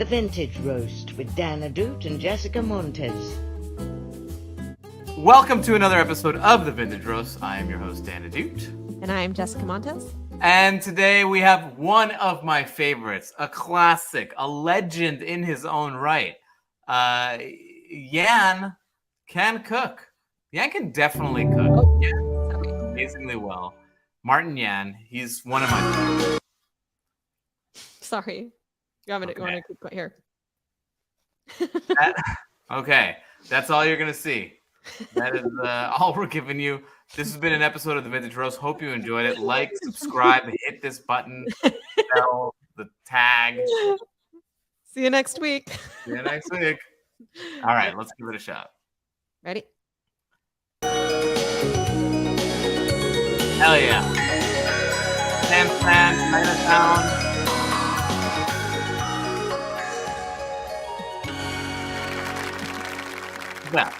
The Vintage Roast with Dan Ahdoot and Jessica Montes. Welcome to another episode of The Vintage Roast. I am your host, Dan Ahdoot. And I am Jessica Montes. And today we have one of my favorites, a classic, a legend in his own right. Yan can cook. Yan can definitely cook. Oh, Yeah, sorry. amazingly well. Martin Yan, he's one of my favorites. Sorry. You want to keep going here? Okay, that's all you're going to see. That is all we're giving you. This has been an episode of The Vintage Roast. Hope you enjoyed it. Like, subscribe, hit this button, bell, the tag. See you next week. See you next week. All right, let's give it a shot. Ready? Hell yeah. San Chinatown. Well.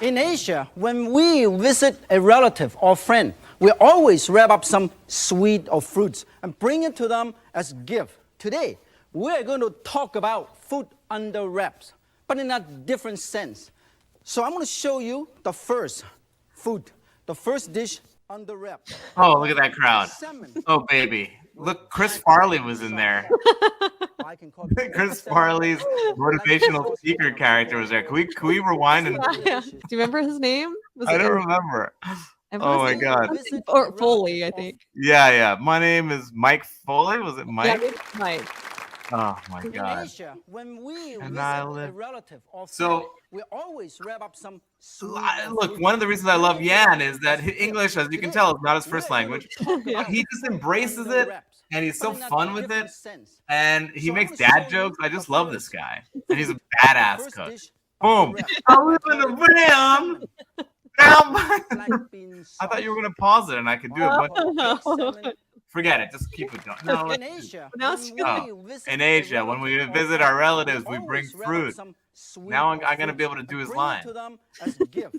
In Asia, when we visit a relative or friend, we always wrap up some sweet or fruits and bring it to them as a gift. Today, we're going to talk about food under wraps, but in a different sense. So I'm going to show you the first food, the first dish under wraps. Oh, look at that crowd. Salmon. Oh, baby. Look, Chris Farley was in there. Chris Farley's motivational speaker character was there. Can we rewind? And Do you remember his name? I don't remember. Oh my God. Or Foley, I think. Yeah. My name is Mike Foley. Was it Mike? Yeah, maybe Mike. Oh my In God. Asia, when we And visit I a live- relative or So- friend, we always wrap up some sweet or Look, fruit one of the reasons I love Yan is that English, as you can Today, tell, is not his first we're going language. to talk Yeah. about He just embraces under it, wraps, and he's so but in a fun with different it, sense. and he So I'm makes gonna dad show jokes. you I just the love this first guy, and he's a badass First cook. dish Boom. under wraps. I live in a van. Black bean I thought you were sauce. gonna pause it, and I could do it, but Salmon. forget it. Just keep it going. No, In let's- Asia, Now when in we Asia, when we visit a relative or visit friend, our relatives, we we bring always wrap up fruit. some sweet Now I'm or gonna fruits be able to and do his bring it line. to them as a gift.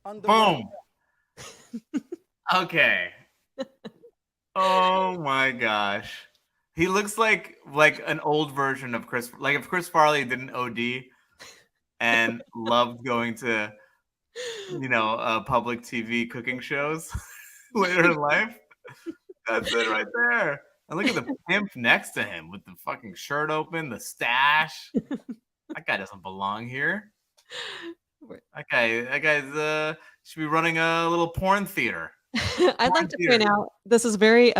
Under wraps. Boom. Okay. Oh my gosh. He looks like an old version of Chris. Like if Chris Farley didn't OD and loved going to, public TV cooking shows later in life. That's it right there. And look at the pimp next to him with the fucking shirt open, the stash. That guy doesn't belong here. That guy's should be running a little porn theater. I'd like to point out this is a very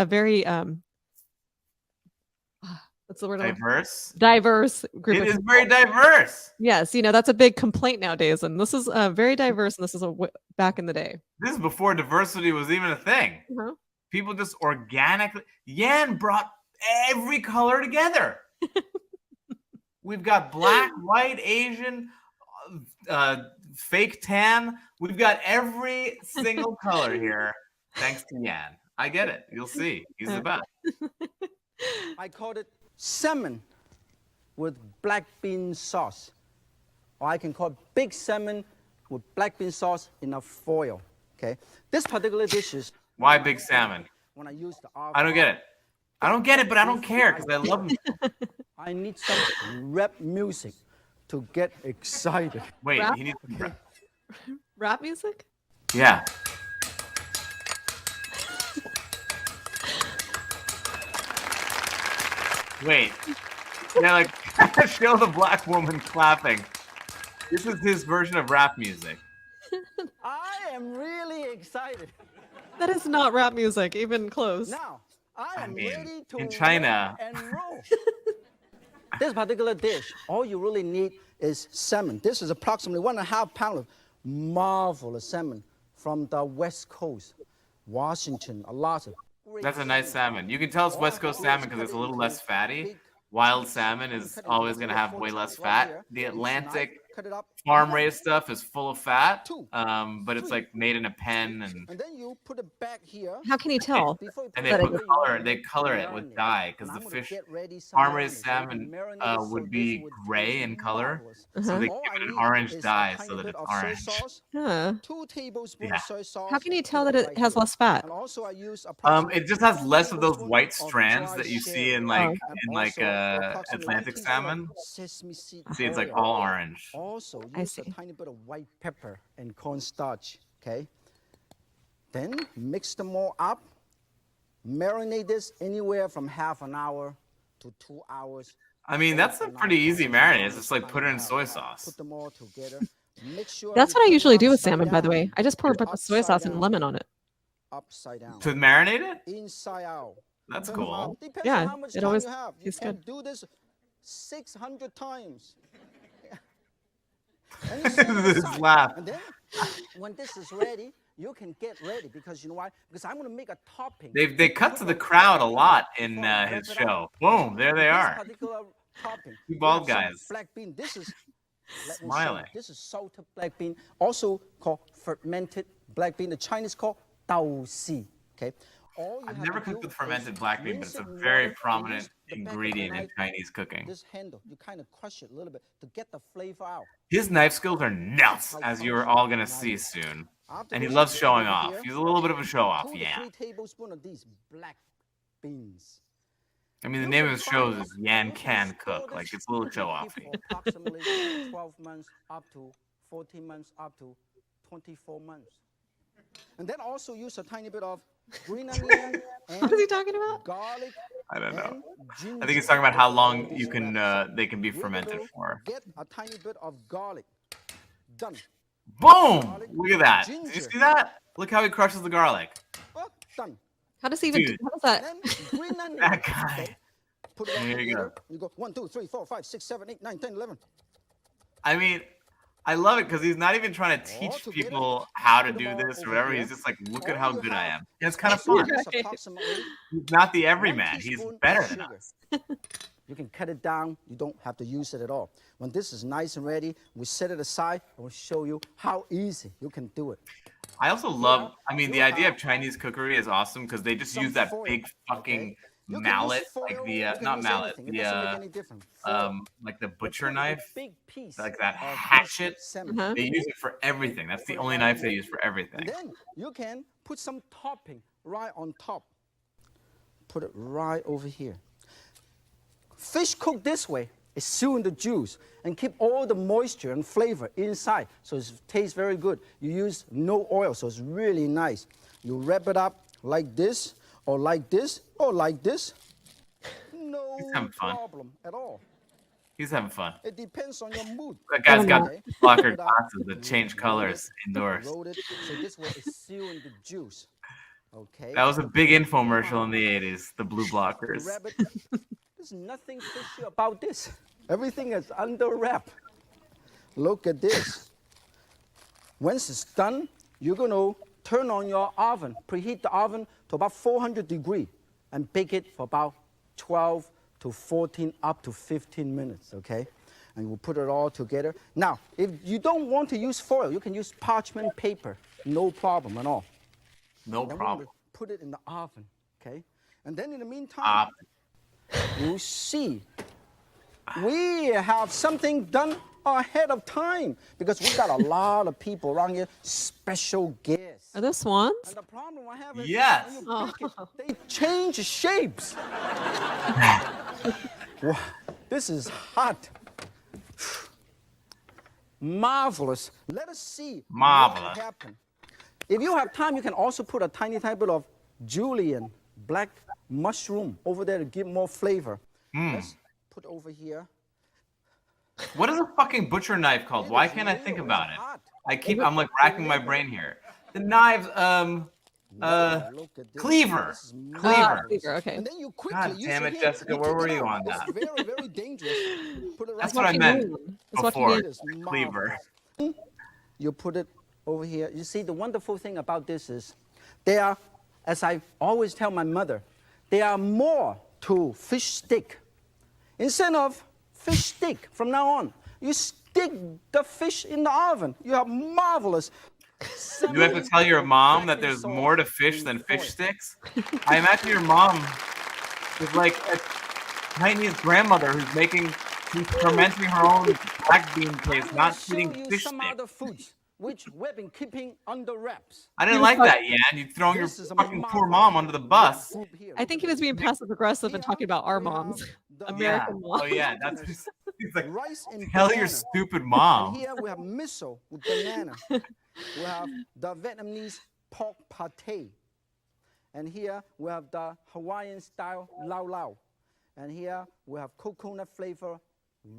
what's the word? Diverse. Diverse group. It of is people. very diverse. Yes, that's a big complaint nowadays, and this is very diverse, and this is back in the day. This is before diversity was even a thing. Uh-huh. People just organically. Yan brought every color together. We've got black, white, Asian, fake tan. We've got every single color here, thanks to Yan. I get it. You'll see. He's the best. I call it salmon with black bean sauce. Or I can call it big salmon with black bean sauce in a foil. Okay. This particular dish is Why big salmon? when I use the I don't get it. I don't get it, but I don't care because I love him. I need some rap music to get excited. Wait, Rap? he needs some. Rap music? Yeah. Wait. Yeah, like show the black woman clapping. This is his version of rap music. I am really excited. That is not rap music, even close. Now, I am mean, ready to in China- rock and roll. This particular dish, all you really need is salmon. This is approximately 1.5 pounds of marvelous salmon from the West Coast, Washington, Alaska. That's a nice salmon. You can tell it's West Coast salmon because it's a little less fatty. Wild salmon is always going to have way less fat. The Atlantic cut it up. farm raised stuff is full of fat, Two, but it's three. like made in a pen, And then you put it back here. How can you tell? Before you and put they it put away, color. you They want to color it with marinate. dye because And the I'm gonna fish, get ready some farm raised marinade. So you salmon, marinate it so would this be would gray taste in color, marvelous. so they All give I it an need orange is dye a tiny so that bit it's of soy orange. sauce, Huh. 2 tablespoons Yeah. of soy sauce. How can you put tell that it right has here. less fat? And also I use It approximately just has 2 less of those tablespoons white of strands dry that you see sherry. in Oh. And also approximately 1 Atlantic teaspoon of salmon. sesame seed See, it's like oil. all orange. Also I use a see. tiny bit of white pepper and cornstarch, okay? Then mix them all up. Marinate this anywhere from half an hour to 2 hours. I mean, that's a pretty easy marinade. It's just like put it in soy Put sauce. them all together. Make sure That's you what I turn it usually do with upside salmon, by the way. down. I just pour a bunch of soy Upside sauce and down. lemon on it. Upside down. To marinate it? Inside out. That's Turn them cool. up. Depends Yeah, on how much it time always you have. You tastes can good. do this 600 times. And you set it This aside. laugh. And then when this is ready, you can get ready because you know why? Because I'm going to make a topping. They cut Put to the the crowd a topping lot in before I his wrap it up. show. Boom, there they This are. particular topping. Two we bald have some guys. Black bean. This is let me show you. Smiling. This is salted black bean, also called fermented black bean. The Chinese call dao si. Okay. All you I've have never to cooked do with fermented is black bean, but rinse it's a it in very water and prominent use the back of the ingredient in knife, Chinese cooking. this handle, you kind of crush it a little bit to get the flavor out. His knife skills are nuts, How as you're functional all gonna knife see is. soon. After And he this, loves you put it showing over off. here. He's a little bit of a show off, 2 to yeah. 3 tablespoons of these black beans. I mean, the You name can of his show fry is this, Yan you Can store Cook. this, Like, it's a little you show can offy. keep for approximately 12 months up to 14 months up to 24 months. And then also use a tiny bit of green onion and What is he talking about? garlic. I don't know. And ginger. I think he's talking about how All long this you can wrapped. they can be We're fermented gonna for. Get a tiny bit of garlic. Done. Boom! Look at that. Did you Ginger. see that? Look how he crushes the garlic. Oh, done. How does he even? Dude. How does that? Then green onion. That guy. Okay. Put it all There you go. together. You go 1, 2, 3, 4, 5, 6, 7, 8, 9, 10, 11. I mean, I love it because he's not even trying to All teach together. people how to Put them do all this or over whatever. here. He's just like, look at All how you good I have am. And it's kind of also fun. use Right. approximately He's not the 1 everyman. He's teaspoon better of than sugar. us. You can cut it down. You don't have to use it at all. When this is nice and ready, we set it aside and we'll show you how easy you can do it. I also love, I mean, you the idea have of Chinese cookery is awesome because they just Some use that foil, big fucking okay? You can mallet, use foil, like the, you can not use mallet, anything. It doesn't make any difference. like the You butcher put a knife, big piece like that of this hatchet. salmon. Uh-huh. They use it for everything. That's the Put it only right knife in they there. use for everything. And then you can put some topping right on top. Put it right over here. Fish cooked this way is seal in the juice and keep all the moisture and flavor inside, so it tastes very good. You use no oil, so it's really nice. You wrap it up like this, or like this, or like this. No having fun. problem at all. He's having fun. It depends on your mood. That guy's got Okay. blocker Put it up, glasses that change roll colors it, indoors. Roll it, so this way it's sealed in the juice. Okay. That was a big infomercial in the 80s, the blue blockers. Wrap it. There's nothing fishy about this. Everything is under wrap. Look at this. Once it's done, you're going to turn on your oven, preheat the oven to about 400 degrees, and bake it for about 12 to 14, up to 15 minutes, okay? And we'll put it all together. Now, if you don't want to use foil, you can use parchment paper. No problem at all. No Then problem. we'll put it in the oven, okay? And then in the meantime, you see, we have something done ahead of time because we got a lot of people around here, special guests. Are those swans? And the problem I have is Yes. when you bake it, they change shapes. Wow, this is hot. Marvelous. Let us see Marvelous. what happened. If you have time, you can also put a tiny bit of Juliet black mushroom over there to give more flavor. Let's put over here. What is a fucking butcher knife called? Why can't I think about it? I'm like racking my brain here. The knives, Look at this. cleaver. This is Cleaver. Cleaver, okay. And then you quickly God use damn your it, hand. Jessica, where take were it you out. on that? It's very, very dangerous. Put it right That's what I watching meant Moon. It's watching before. Moon. It is Cleaver. marvelous. You put it over here. You see, the wonderful thing about this is there are, as I always tell my mother, there are more to fish stick. Instead of fish stick from now on, you stick stick the fish in the oven. You have marvelous. You have to tell your mom that there's more to fish than fish sticks? I imagine your mom is like a Chinese grandmother who's fermenting her own black bean paste, not eating fish some sticks. other foods which we've been keeping under wraps. I didn't like that, Yan. You throwing your fucking poor mom under the bus. I think he was being passive aggressive and talking about our moms, American moms. Oh yeah, that's he's like, rice and tell your banana. stupid And mom. here we have miso with banana. We have the Vietnamese pork pate. And here we have the Hawaiian style lau lau. And here we have coconut flavor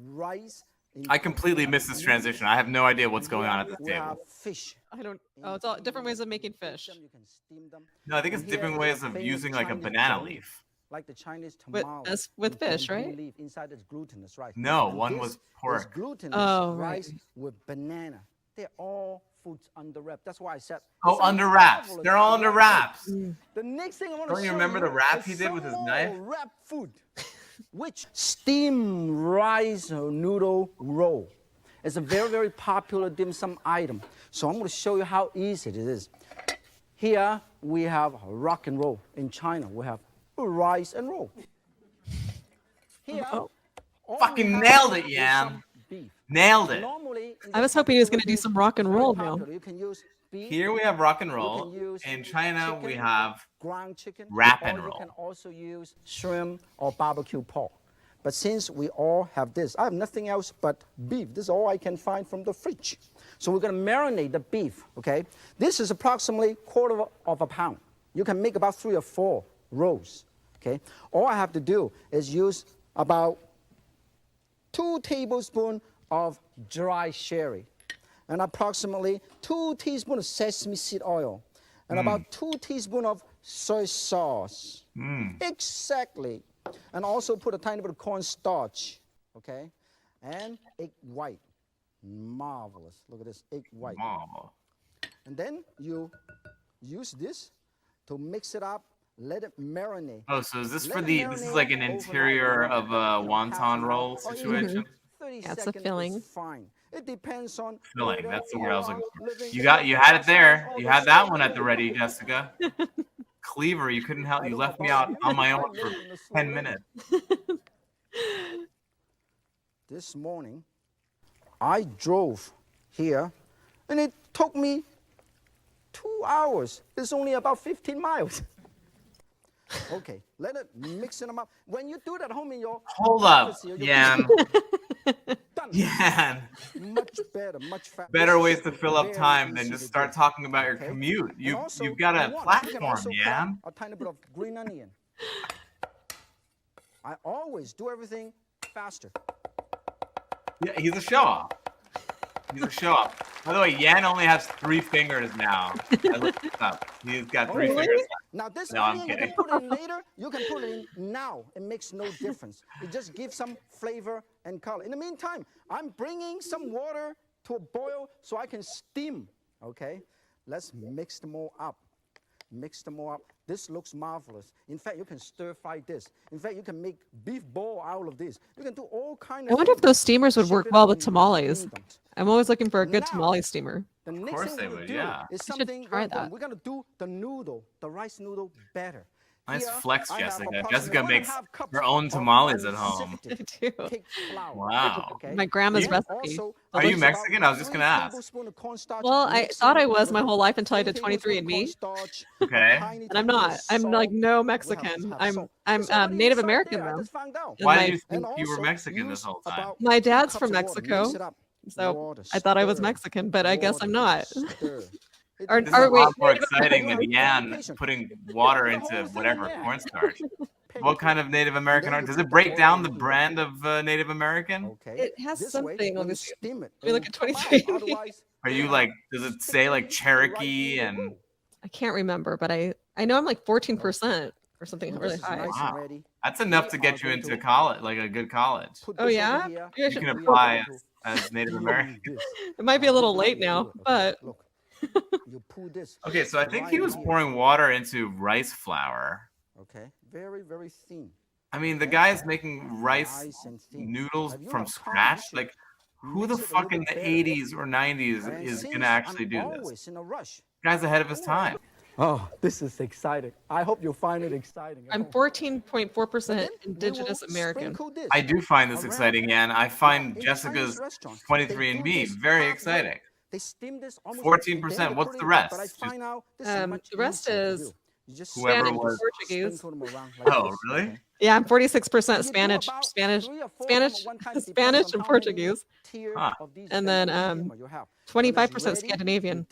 rice. I completely missed this transition. I have no idea what's going on at this We have table. fish. I don't. Oh, it's all different ways of making fish. You can steam them. No, I think it's And here different we ways have of famous using like a Chinese banana green leaf. Like the Chinese With- tamale. as with fish, right? Green leaf. Inside it's glutinous rice. No, And one this was is pork. glutinous Oh, right. rice with banana. They're all foods under wrap. That's why I said. Oh, it's a under wraps. marvelous They're all under wrap wraps. food. The next thing I want to Don't you show remember the wrap is he did with some his more knife? Wrap food, which steamed rice noodle roll. It's a very, very popular dim sum item. So I'm going to show you how easy it is. Here we have rock and roll. In China, we have rice and roll. Here, all Fucking we have nailed it, is Yan. some beef. Nailed it. Normally, in I this was hoping he was particular gonna do dish, some rock and it's very roll now. popular. You can use beef. Here we have rock and You roll. can use In China, we chicken, have ground chicken, wrap or and you roll. can also use shrimp or barbecue pork. But since we all have this, I have nothing else but beef. This is all I can find from the fridge. So we're going to marinate the beef, okay? This is approximately quarter of a pound. You can make about 3 or 4 rolls, okay? All I have to do is use about 2 tablespoons of dry sherry and approximately 2 teaspoons of sesame seed oil and about 2 teaspoons of soy sauce. Exactly. And also put a tiny bit of cornstarch, okay? And egg white. Marvelous. Look at this, egg white. oh, And then you use this to mix it up, let it marinate. oh, so is this Let for it the? This is marinate like an overnight, interior of a you know, half wonton an roll hour or even situation? 30 Yeah, it's a seconds filling. is fine. It depends on Filling. whether That's the word I was you looking are living for. You in had it there. or You the had that slow one at the food. ready, Jessica. Cleaver, you couldn't help. I You don't left know me about out you, on my I own for live in the slow 10 lane. minutes. This morning, I drove here, and it took me 2 hours. It's only about 15 miles. Okay, let it mix them up. When you do that at home in your Hold up, privacy or your Yan. done. Yan. Much better, much faster. Better ways to fill up Very time than easy just to start do. talking about your Okay? commute. And You've also, got if a you want, you can platform, also crack Yan. a tiny bit of green onion. I always do everything faster. Yeah, he's a show-off. He's a show-off. By the way, Yan only has 3 fingers now. I looked this up. He's got 3 Really? fingers. Now this No, I'm onion, you can kidding. put it in later, you can put it in now. It makes no difference. It just gives some flavor and color. In the meantime, I'm bringing some water to a boil so I can steam, okay? Let's mix them all up. Mix them all up. This looks marvelous. In fact, you can stir fry this. In fact, you can make beef ball out of this. You can do all kinds I of wonder if things. those steamers would Shape work it well up with in tamales. kingdoms. I'm always looking for a good Now- tamale steamer. The next course thing they we're would, do yeah. is I should something try very important. that. We're gonna do the noodle, the rice noodle better. Nice Here, flex, I have Jessica. approximately Jessica 1.5 makes cups her own of tamales at home. unsifted I do. cake flour. Wow. Okay? My grandma's Then recipe. also, Are you use Mexican? about I was just 3 gonna ask. tablespoons of cornstarch Well, I mixed thought in I was with my whole life until I 3 did tablespoons of 23andMe. cornstarch, Okay. tiny And I'm bit of not. I'm like salt. no We Mexican. have I'm salt. I'm There's already Native salt American there, I though. just found out. And Why my- did you think And you were also Mexican this use whole time? about My 2 dad's cups from of water. Mexico, Mix it up. So Water, I thought I was stir. Mexican, but I guess I'm not. Stir. It Or- This depends is or a wait, lot more Native exciting than American. Yan Patient. putting water The into whole thing whatever in there. cornstarch. Pig. What kind of Native American then are? you Does put it the break oil down the in here. brand of Native American? Okay. It has This something. Way, Let when me you see. steam it, Let me look it'll at come out. 23andMe. Otherwise, Are you have like? Does it say like sticky, the right Cherokee noodle and? roux. I can't remember, but I know I'm like 14% or something When really this is high. nice and Wow. ready, That's enough we to are get you going into to college, like a good college. put Oh this yeah? over here. Maybe I You should- can We are apply going as Native steam American. this. It might be a Now, little this is how late you do now, it, okay? but Look, you pull this. Okay, so I think he right was here. pouring water into rice flour. Okay, very, very thin. I mean, the Okay. guy is making rice Nice and thin. noodles Have you from have time, scratch. you should Like, Who the fuck in the 80s or 90s is gonna actually do this? Always in a rush. Guy's ahead of his time. Oh, this is exciting. I hope you'll find it exciting. I'm 14.4% Indigenous American. I do find this exciting, and I find Jessica's 23andMe very exciting. They steam this 14%. What's the rest? The rest is Whoever Spanish, was. Portuguese. Oh, really? Yeah, I'm 46% Spanish, Spanish and Portuguese, Huh. and then 25% Scandinavian,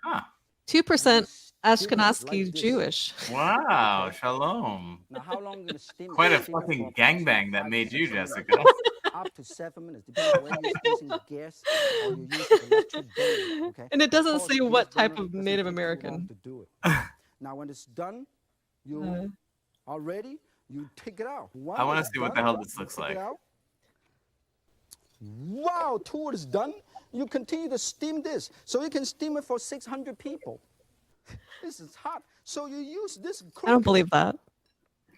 Huh. 2% Ashkenazi Jewish. Wow, shalom. Now, how long you gonna steam it? Quite a Steam it fucking for gangbang that 5 made to you, 7 Jessica. minutes. Up to 7 minutes, depending on whether you're using gas or you use electric burner, okay? And it doesn't Of course, say gas what type burner of doesn't Native take too long American. to do it. Now, when it's done, you are ready. You take it out. One I want to is see what the done, hell this you looks take it like. out. Wow, two is done. You continue to steam this. So you can steam it for 600 people. This is hot. So you use this. I don't believe that.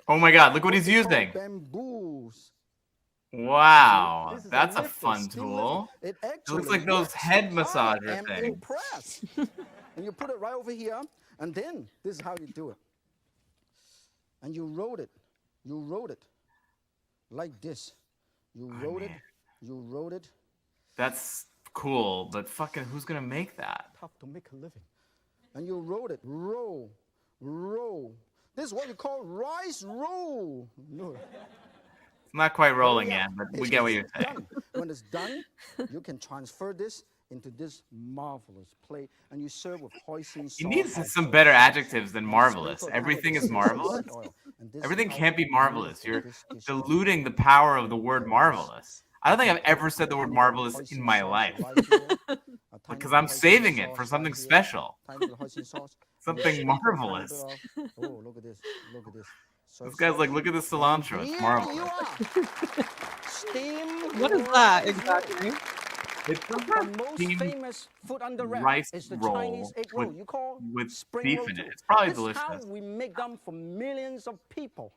Oh my God, look what he's using. Bamboos. Wow, This is that's a lifter, fun steam tool. lifter. It It looks actually like those works. head I massager am things. impressed. And you put it right over here, and then this is how you do it. And you roll it. You roll it like this. You roll it. man. You roll it. That's cool, but fucking who's gonna make that? Tough to make a living. And you roll it. Roll. Roll. This is what you call rice roll. No. It's not quite rolling Yeah, yet, but we it's get what you're saying. done. When it's done, you can transfer this into this marvelous plate, and you serve with hoisin sauce. You need some better adjectives than marvelous. Sprinkle Everything is it with marvelous. oil. And this Everything is can't be how marvelous. You're beautiful this dish diluting the power of the word marvelous. I don't think I've ever said the word marvelous in my life because I'm saving it for something special. Something marvelous. Oh, look at this. Look at this. So This guy's like, look at this cilantro. It's here marvelous. you are. Steam What is that rice exactly? It's roll. The most steamed famous food under wrap rice is the roll Chinese egg roll. with- You call with spring beef roll in it. too. It's probably This is how delicious. we make them for millions of people.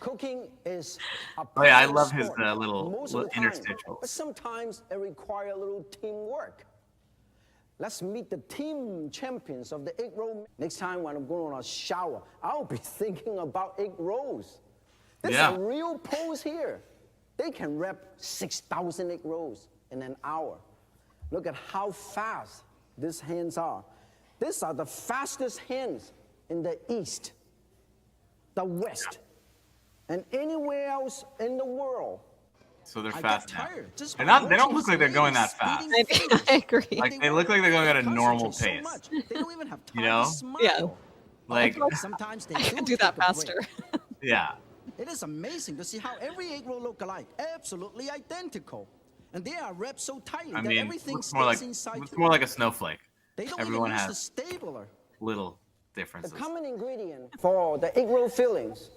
Cooking is a Oh yeah, I personal love his sport little most of the time, interstitials. but sometimes it requires a little teamwork. Let's meet the team champions of the egg roll. Next time when I'm going on a shower, I'll be thinking about egg rolls. This Yeah. is a real pose here. They can wrap 6,000 egg rolls in an hour. Look at how fast these hands are. These are the fastest hands in the East, the West, and anywhere else in the world. So they're I fast got now. tired just They're by not. They don't watching look like they're going that speeding fast. fingers. I agree. Like they look like they're going at a normal Concentrate pace. so much, they don't even have time You know? to smile. Yeah. Like Sometimes they I do could do that take a break. faster. yeah. It is amazing to see how every egg roll look alike, absolutely identical. And they are wrapped so tightly I that mean, everything looks stays more like inside looks too. more like a snowflake. They don't Everyone even use has the stapler. little The differences. common ingredient for the egg roll fillings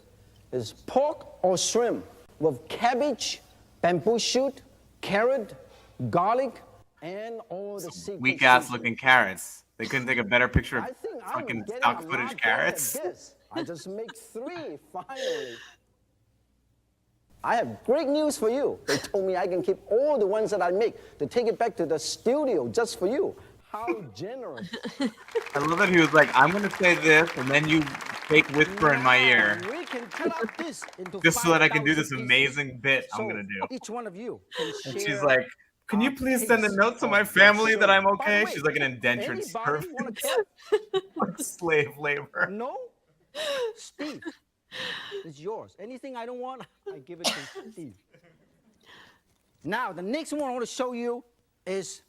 is pork or shrimp with cabbage, bamboo shoot, carrot, garlic, and all the secret Weak ass seasoning. looking carrots. They couldn't take a better picture of I think I'm fucking getting stock a footage lot better carrots. at this. I just make 3 finally. I have great news for you. They told me I can keep all the ones that I make to take it back to the studio just for you. How generous. I love that he was like, I'm gonna say this, and then you fake whisper in my ear, Now, we can cut up this into just so that I can do 5,000 this pieces. amazing bit I'm So gonna do. each one of you can share. And she's like, can you a please send a piece note to my of that family that I'm show. By the okay? way, She's like an indentured anybody servant. wanna cut? Like slave labor. No? Steve, it's yours. Anything I don't want, I give it to Steve. Now, the next one I want to show you is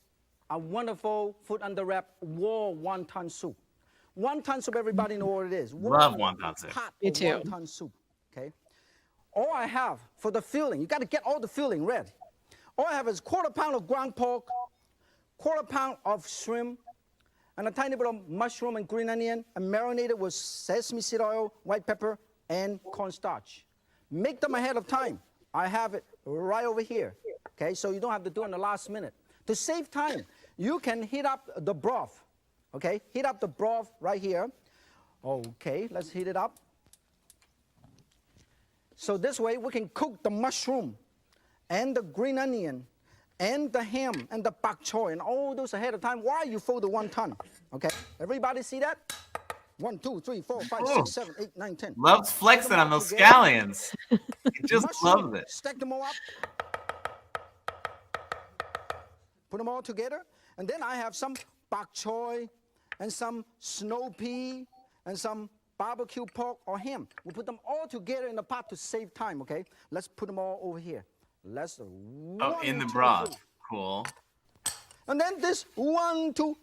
a wonderful food under wrap raw wonton soup. Wonton soup, everybody know what it is. Love wonton soup. Pot Me of too. wonton soup, okay? All I have for the filling, you got to get all the filling ready. All I have is 1/4 pound of ground pork, 1/4 pound of shrimp, and a tiny bit of mushroom and green onion, and marinated with sesame seed oil, white pepper, and cornstarch. Make them ahead of time. I have it right over here, okay? So you don't have to do it in the last minute. To save time, you can heat up the broth, okay? Heat up the broth right here. Okay, let's heat it up. So this way we can cook the mushroom and the green onion and the ham and the bok choy and all those ahead of time while you fold the wonton. Okay, everybody see that? 1, 2, 3, 4, 5, 6, 7, 8, 9, 10. Loves flexing on those scallions. He just Mushroom, loves it. stack them all up. Put them all together. And then I have some bok choy and some snow pea and some barbecue pork or ham. We'll put them all together in the pot to save time, okay? Let's put them all over here. Let's in the broth. Cool. And then this 1, 2,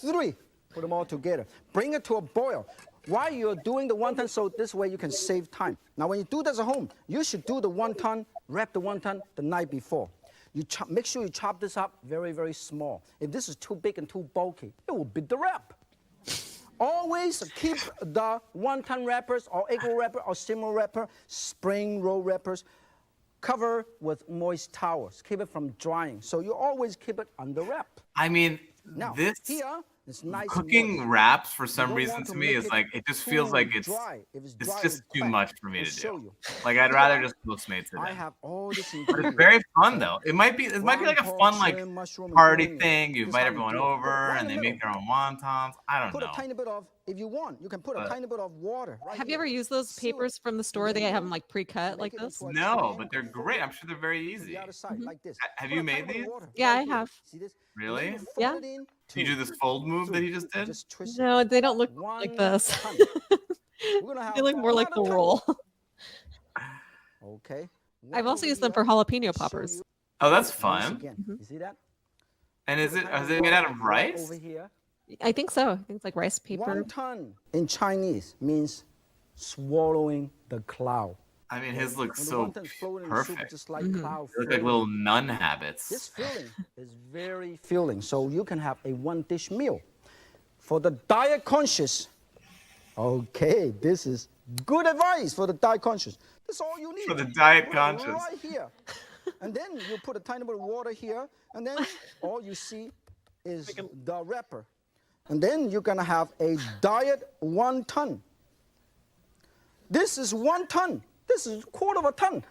3. Put them all together. Bring it to a boil. While you're doing the wonton, so this way you can save time. Now, when you do this at home, you should do the wonton, wrap the wonton the night before. Make sure you chop this up very, very small. If this is too big and too bulky, it will beat the wrap. Always keep the wonton wrappers or egg roll wrapper or steamer wrapper, spring roll wrappers, cover with moist towels. Keep it from drying. So you always keep it under wrap. I mean, Now, this here, it's nice cooking wraps for some reason to me is like, it just feels like it's just too much for me to do. Like, I'd rather just Postmates it I in. have all this But it's very fun though. It might be like a fun like party thing. You invite everyone over and they make their own wontons. I don't Put know. a tiny bit of, if you want, you can put a tiny bit of water. Right Have you here. ever used those Seal papers it. from the store? They have them like pre-cut like Make it this. into a No, triangle. but they're great. I'm sure they're very To easy. the other side, like this. Have Put you a tiny made bit of these? water Yeah, right I here. have. See this? Really? And then you fold Yeah. it in Do you do this fold move that he just did? Just twist it. No, they don't look One like this. ton. We're gonna have They look more a like lot the of roll. Okay. I've One also over used them here. for jalapeno Show poppers. you Oh, that's once fun. again. Mhm. You see that? And is Put a it tiny is bit it made out water of right rice? Over here. I think so. I think it's like rice paper. Wonton in Chinese means swallowing the cloud. I mean, his looks When the so wonton's floating in the soup, perfect. it's just like Mhm. cloud They look like floating. little nun This habits. filling is very filling, so you can have a one-dish meal. For the diet conscious, okay, this is good advice for the diet conscious. That's all you need. For the diet Put it conscious. right here. And then you put a tiny bit of water here, and then all you see is the wrapper. And then you're gonna have a diet wonton. This is 1 ton. This is a quarter of a ton.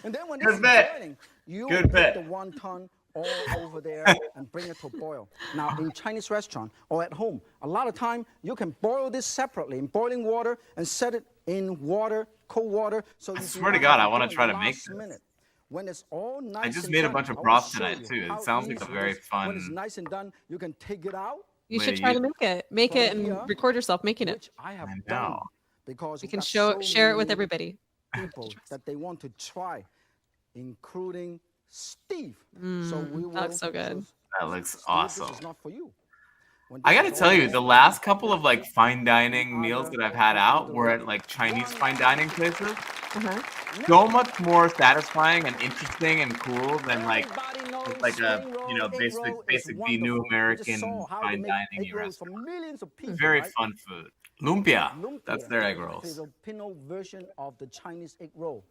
And then when this is Good bit. boiling, you Good put bit. the wonton all over there and bring it to a boil. Now, in Chinese restaurant or at home, a lot of time you can boil this separately in boiling water and set it in water, cold water. So you do swear to not God, have I wanna do it try in to the make last this. minute. When it's all nice just and made a done, bunch of I wanna broth show tonight, you too. It how sounds like a easy very it is. When it's fun- nice and done, you can take it out, You Way should to try to use- make it. Make From it and here, record yourself making it. which I have I done know. because You we can got share it with many everybody. people that they want to try, including Steve. So we will. that looks so good. That looks Steve, awesome. This is not for you. When I this gotta is tell all you, the done, last couple of like fine dining other meals that I've had out were at like Chinese fine dining places. Uh-huh. So much more satisfying and interesting and cool than like everybody knows just like a spring roll, you know egg roll is basic B new wonderful. We just American saw how they fine make dining egg rolls restaurant. for millions of people. Very right? fun food. Lumpia. Lumpia, That's their egg the rolls. Filipino version of the Chinese egg roll.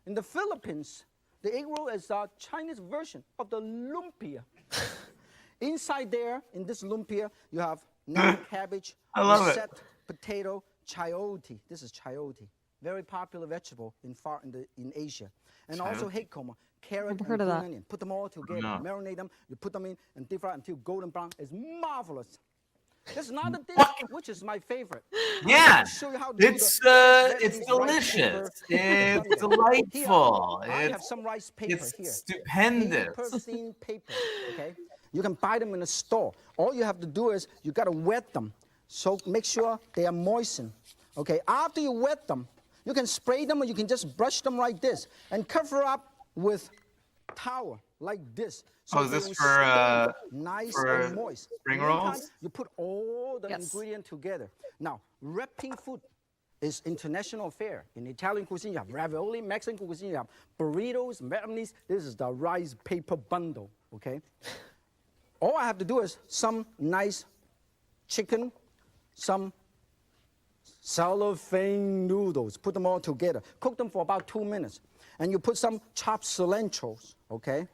In the Philippines, the egg roll is a Chinese version of the lumpia. Inside there, in this lumpia, you have naan cabbage, I love it. roset potato, chayote. This is chayote, very popular vegetable in Asia, and also Chayote. hekoma, carrot Never and heard of green that. onion. Put them all together, No. marinate them. You put them in and deep fry until golden brown. It's marvelous. There's another dish which is my favorite. Yeah, show you how to do it's the it's rice delicious. paper. It's delightful. Here, I have It's some rice paper it's here. stupendous. Paper-thin paper, okay? You can buy them in a store. All you have to do is you gotta wet them. So make sure they are moistened, okay? After you wet them, you can spray them or you can just brush them like this and cover up with towel like this. So Oh, is they this will for, stay nice for and moist. spring Meantime, rolls? You put all the Yes. ingredients together. Now, wrapping food is international affair. In Italian cuisine, you have ravioli. Mexican cuisine, you have burritos. Vietnamese, this is the rice paper bundle, okay? All I have to do is some nice chicken, some cellophane noodles, put them all together. Cook them for about 2 minutes. And you put some chopped cilantros, okay?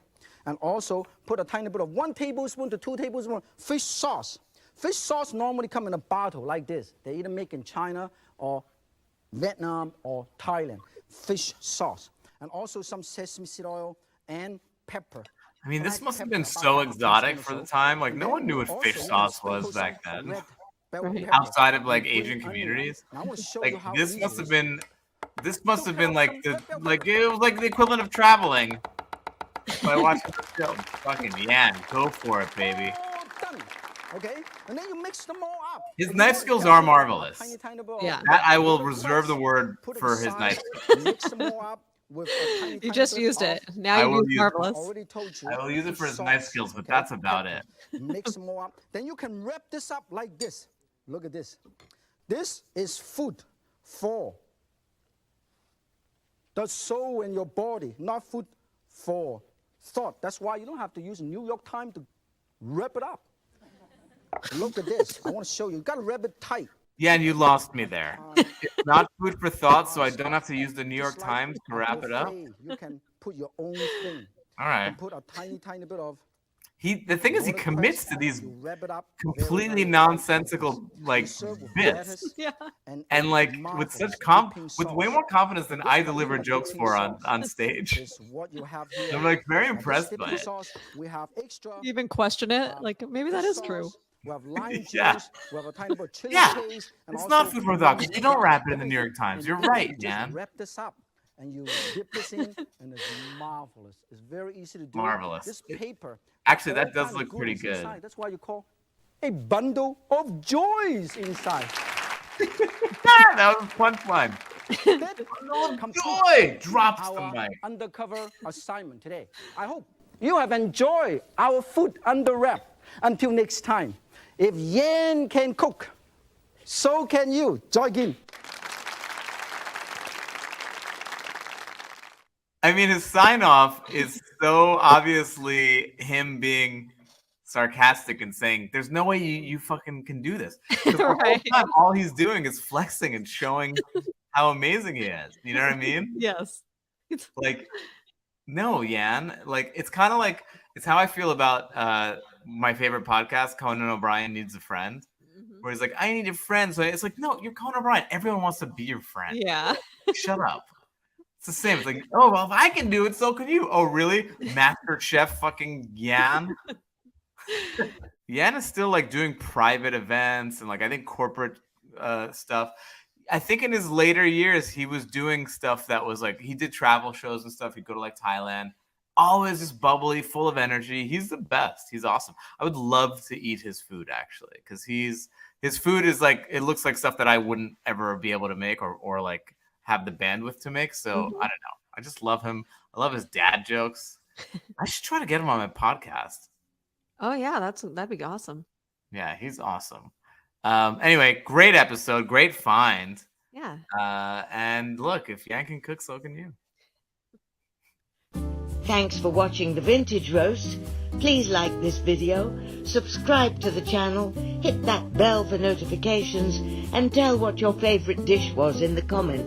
And also put a tiny bit of 1 tablespoon to 2 tablespoons fish sauce. Fish sauce normally come in a bottle like this. They either make in China or Vietnam or Thailand. Fish sauce. And also some sesame seed oil and pepper. I mean, this Black must have pepper, been about so 5 exotic teaspoons for or the so. time. Like, And no then one knew what also fish you wanna sauce sprinkle was some back then. red bell Right. pepper Outside of and like green Asian onion. communities, And I want to show like you how this easy must it have is. been, this must So have cut been up like some the red bell like pepper. it was like the equivalent of traveling by watching the film. Fucking yeah, go for it, baby. All done. Okay, and then you mix them all up. His If you knife want, skills you are can put a marvelous. tiny bit of Yeah. That I will liver reserve the crust, word put it for his aside, knife. mix them all up with a tiny, You tiny just bit used of, it. Now I you will use use- I marvelous. already told you. I will use it for his sauce, knife skills, but okay, that's about pepper. it. Mix them all up. Then you can wrap this up like this. Look at this. This is food for the soul in your body, not food for thought. That's why you don't have to use New York Times to wrap it up. Look at this. I want to show you. You got to wrap it tight. Yeah, and you lost me there. It's not food for thought, so I don't have to use the New York Just like Times to a wrap it up. buffet, you can put your own thing. All You right. can put a tiny, tiny bit of The thing is, he watercress, commits to these you wrap it up completely very, very nonsensical tight. like You serve with bits, lettuce Yeah. and like with marvelous such dipping with way sauce. more confidence than This I particular deliver jokes dipping for sauce on stage. is what you have here. I'm like very Now, this impressed dipping by it. sauce, we have extra. You even question it? Like maybe that fish is true. sauce, we have lime Yeah. juice, we have a tiny bit of chili Yeah, paste, and it's also not food for thought because you don't lemon wrap it in the dipping New York sauce. Times. And You're you right, just man. wrap this up and you dip this in, and it's marvelous. It's very easy to do. Marvelous. This paper. Actually, that all does kind of look pretty goodies good. inside. That's why you call a bundle of joys inside. That was a punchline. That Oh, completes joy! Drops the our mic. undercover assignment today. I hope you have enjoyed our food under wrap. Until next time, if Yan can cook, so can you. Join in. I mean, his sign off is so obviously him being sarcastic and saying, "There's no way you fucking can do this." 'Cause the whole Right. time, all he's doing is flexing and showing how amazing he is. You know what I mean? Yes. Like, no, Yan. Like, it's kind of like it's how I feel about my favorite podcast, Conan O'Brien Needs a Friend, where he's like, "I need a friend." So it's like, no, you're Conan O'Brien. Everyone wants to be your friend. Yeah. Shut up. It's the same. It's like, oh, well, if I can do it, so can you. Oh, really? Master Chef fucking Yan? Yan is still like doing private events and like I think corporate stuff. I think in his later years, he was doing stuff that was like, he did travel shows and stuff. He'd go to like Thailand. Always just bubbly, full of energy. He's the best. He's awesome. I would love to eat his food actually, because his food is like, it looks like stuff that I wouldn't ever be able to make or like have the bandwidth to make. So I don't know. I just love him. I love his dad jokes. I should try to get him on my podcast. Oh yeah, that'd be awesome. Yeah, he's awesome. Anyway, great episode, great find. Yeah. And look, if Yan can cook, so can you. Thanks for watching The Vintage Roast. Please like this video, subscribe to the channel, hit that bell for notifications, and tell what your favorite dish was in the comments.